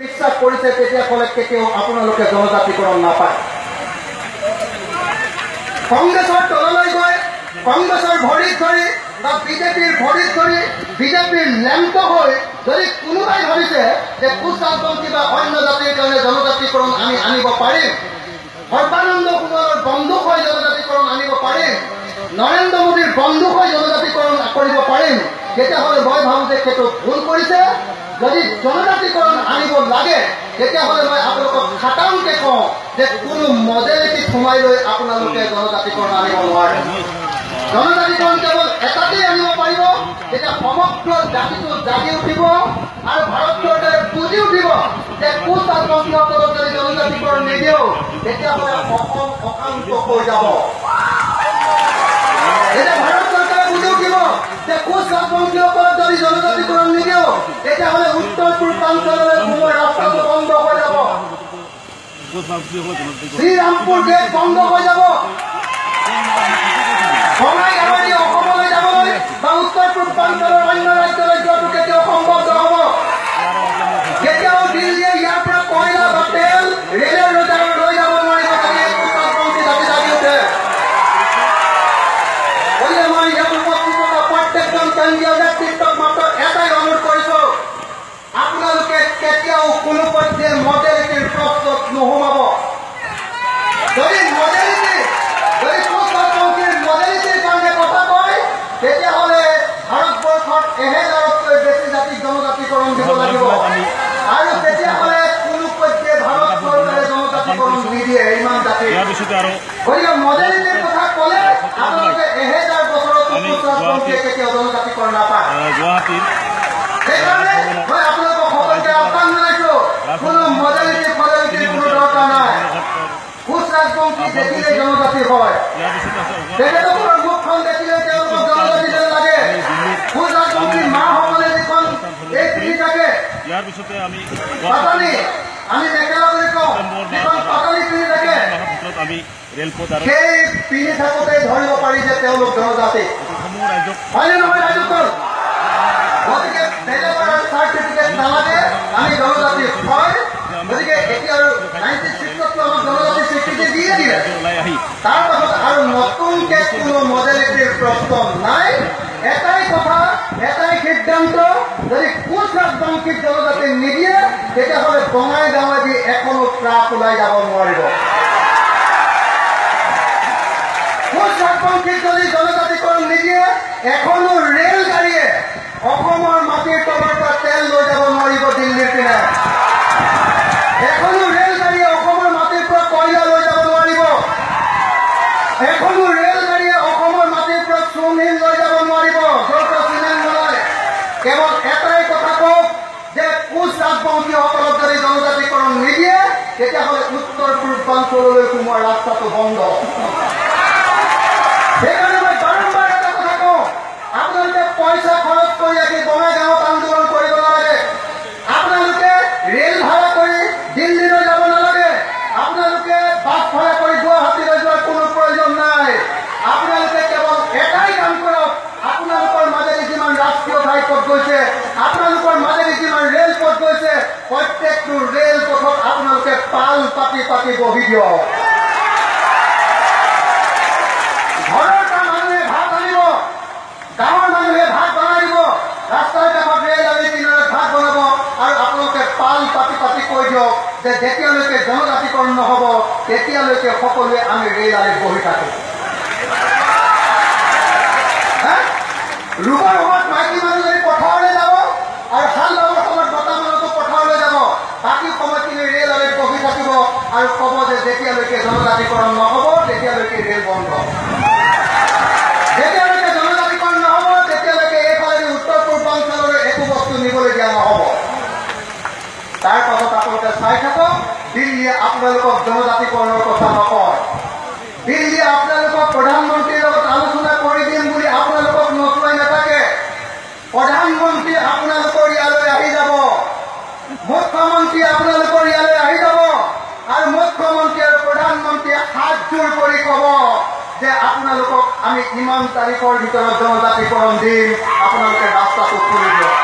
বিশ্বাস কৰিছে তেতিয়াহ'লে কেতিয়াও আপোনালোকে জনজাতিকৰণ নাপায়। কংগ্ৰেছৰ তললৈ গৈ কংগ্ৰেছৰ ভৰিত ধৰি বা বিজেপিৰ ভৰিত ধৰি বিজেপিৰ লেম্প হৈ যদি কোনোবাই ভাবিছে যে কোচ ৰাজবংশী বা অন্য জাতিৰ কাৰণে জনজাতিকৰণ আমি আনিব পাৰিম, সৰ্বানন্দ সোণোৱালৰ বন্দুক হৈ জনজাতিকৰণ আনিব পাৰিম, নৰেন্দ্ৰ মোদীৰ বন্দুক হৈ জনজাতিকৰণ কৰিব পাৰিম, তেতিয়াহ'লে মই ভাবোঁ যে সেইটো ভুল কৰিছে। যদি জনজাতিকৰণ আনিব লাগে তেতিয়াহ'লে মই আপোনালোকক খাটাংকে কওঁ যে কোনো মডেলিটিত সোমাই লৈ আপোনালোকে জনজাতিকৰণ আনিব নোৱাৰে। জনজাতিকৰণ কেৱল এটাতেই আনিব পাৰিব যেতিয়া সমগ্ৰ জাতিটো জাগি উঠিব আৰু ভাৰত চৰকাৰে বুজি উঠিব যে কোচ ৰাজবংশীসকলক যদি জনজাতিকৰণ নিদিওঁ তেতিয়াহ'লে অসম অশান্ত হৈ যাব। যেতিয়া ভাৰত চৰকাৰে বুজি উঠিব যে কোচ ৰাজবংশীসকলক যদি জনজাতিকৰণ নিদিওঁ তেতিয়াহ'লে উত্তৰ পূৰ্বাঞ্চললৈ সোমোৱা ৰাস্তাটো বন্ধ হৈ যাব, শ্ৰীৰামপুৰ গেট বন্ধ হৈ যাব, বঙাইগাঁৱৰ অসমলৈ যাবলৈ বা উত্তৰ পূৰ্বাঞ্চলৰ অন্য ৰাজ্যলৈ যোৱাটো কেতিয়াও সম্ভৱ নহ'ব। কেতিয়াও দিল্লীয়ে ইয়াৰ পৰা কয়লা বা তেল ৰেলৰ ৰোজাৰত লৈ যাব নোৱাৰিব। জাগি উঠে গতিকে মই ইয়াত উপস্থিত থকা প্ৰত্যেকজন কেন্দ্ৰীয় নেতৃত্বক মাত্ৰ এটাই অনুৰোধ কৰিছো, আপোনালোকে কেতিয়াও কোনো পৰ্যায়ে মডেলিটিৰ প্ৰশ্নত নোসোমাব। যদি মডেলিটিৰ কাৰণে কথা কয় তেতিয়াহ'লে ভাৰতবৰ্ষত 1000তকৈ বেছি জাতিক জনজাতিকৰণ দিব লাগিব আৰু তেতিয়াহ'লে কোনো পৰ্যায়ে ভাৰত চৰকাৰে জনজাতিকৰণ নিদিয়ে ইমান জাতি। গতিকে মডেলিটিৰ কথা ক'লে আপোনালোকে 1000 বছৰতো কেতিয়াও জনজাতিকৰণ নাপায়। সেইকাৰণে মই আপোনালোকক সকলোকে আহ্বান জনাইছো, কোনো মডেলিটিৰ কোনো দৰকাৰ নাই। কোচ ৰাজবংশী দেখিলে জনজাতি হয়, তেখেতসকলৰ মুখখন দেখিলে তেওঁলোকক জনজাতি যেন লাগে। কোচ ৰাজবংশীৰ মাসকলে যিখন এই পিন্ধি থাকে পাতালি, আমি মেখেলা বুলি কওঁ, যিখন পাতালি পিন্ধি থাকে সেই পিন্ধি থাকোঁতে ধৰিব পাৰি যে তেওঁলোক জনজাতি হয়নে নহয় ৰাজ্যখন। গতিকে বেলেগৰ চাৰ্টিফিকেট নালাগে, আমি জনজাতি হয়। গতিকে এতিয়া আৰু 96ত আমাক জনজাতি স্বীকৃতি দিয়ে দিলে, তাৰ পাছত আৰু নতুনকে কোনো মডেলিটিৰ প্ৰশ্ন নাই। এটাই কথা, এটাই সিদ্ধান্ত, যদি কোচ ৰাজবংশীক জনজাতি নিদিয়ে তেতিয়াহ'লে বঙাইগাঁৱেদি এখনো ট্ৰাক ওলাই যাব নোৱাৰিব। কোচ ৰাজবংশীক যদি জনজাতিকৰণ নিদিয়ে এখনো ৰেল গাড়ীয়ে অসমৰ মাটিৰ তলৰ পৰা তেল লৈ যাব নোৱাৰিব দিল্লীৰ পিনে। এখনো ৰেল গাড়ীয়ে অসমৰ মাটিৰ পৰা কয়লা লৈ যাব নোৱাৰিব। এখনো ৰেল গাড়ীয়ে অসমৰ মাটিৰ পৰা চুনশিল লৈ যাব নোৱাৰিব, য'ৰ পৰা চিমেণ্ট নোলায়। কেৱল এটাই কথা কওক যে কোচ ৰাজবংশীসকলক যদি জনজাতিকৰণ নিদিয়ে তেতিয়াহ'লে উত্তৰ পূৰ্বাঞ্চললৈ সোমোৱা ৰাস্তাটো বন্ধ। সেইকাৰণে মই বাৰম্বাৰ এটা কথা কওঁ, আপোনালোকে পইচা খৰচ কৰি আহি বঙাইগাঁৱত আন্দোলন কৰিব নালাগে। আপোনালোকে ৰেল ভাড়া কৰি দিল্লীলৈ যাব নালাগে। আপোনালোকে বাছ ভাড়া কৰি গুৱাহাটীলৈ যোৱাৰ কোনো প্ৰয়োজন নাই। আপোনালোকে কেৱল এটাই কাম কৰক, আপোনালোকৰ মাজেদি যিমান ৰাষ্ট্ৰীয় ঘাইপথ গৈছে, আপোনালোকৰ মাজেদি যিমান ৰেল পথ গৈছে, প্ৰত্যেকটো ৰেল পথত আপোনালোকে পাল পাতি পাতি বহি দিয়ক। ঘৰৰ মানুহে ভাত আনিব, গাঁৱৰ মানুহে ভাত বনাই দিব, ৰাস্তাৰ কাষত ৰেল আনি কিনাৰত ভাত বনাব আৰু আপোনালোকে পাল পাতি পাতি কৈ দিয়ক যে যেতিয়ালৈকে জনজাতিকৰণ নহ'ব তেতিয়ালৈকে সকলোৱে আমি ৰেল আলিত বহি থাকোঁ। ৰুবৰ সময়ত মাইকী মানুহ যদি পথাৰলৈ যাব আৰু হাল বাবৰ সময়ত মতা মানুহটো পথাৰলৈ যাব, বাকী সময়খিনি ৰেল আলিত বহি থাকিব আৰু ক'ব যে যেতিয়ালৈকে জনজাতিকৰণ নহ'ব তেতিয়ালৈকে ৰেল বন্ধ। যেতিয়ালৈকে জনজাতিকৰণ নহ'ব তেতিয়ালৈকে এইফালেদি উত্তৰ পূৰ্বাঞ্চললৈ একো বস্তু নিবলৈ দিয়া নহ'ব। তাৰ পাছত আপোনালোকে চাই থাকক, দিল্লীয়ে আপোনালোকক জনজাতিকৰণৰ কথা নকয়। দিল্লীয়ে আপোনালোকক প্ৰধানমন্ত্ৰীৰ লগত আলোচনা কৰি দিম বুলি আপোনালোকক নচুৱাই নাথাকে। প্ৰধানমন্ত্ৰী আপোনালোকৰ ইয়ালৈ আহি যাব, মুখ্যমন্ত্ৰী আপোনালোকৰ ইয়ালৈ আহি যাব আৰু মুখ্যমন্ত্ৰী আৰু প্ৰধানমন্ত্ৰীয়ে হাতযোৰ কৰি ক'ব যে আপোনালোকক আমি ইমান তাৰিখৰ ভিতৰত জনজাতিকৰণ দিম, আপোনালোকে ৰাস্তাটো খুলি দিয়ক।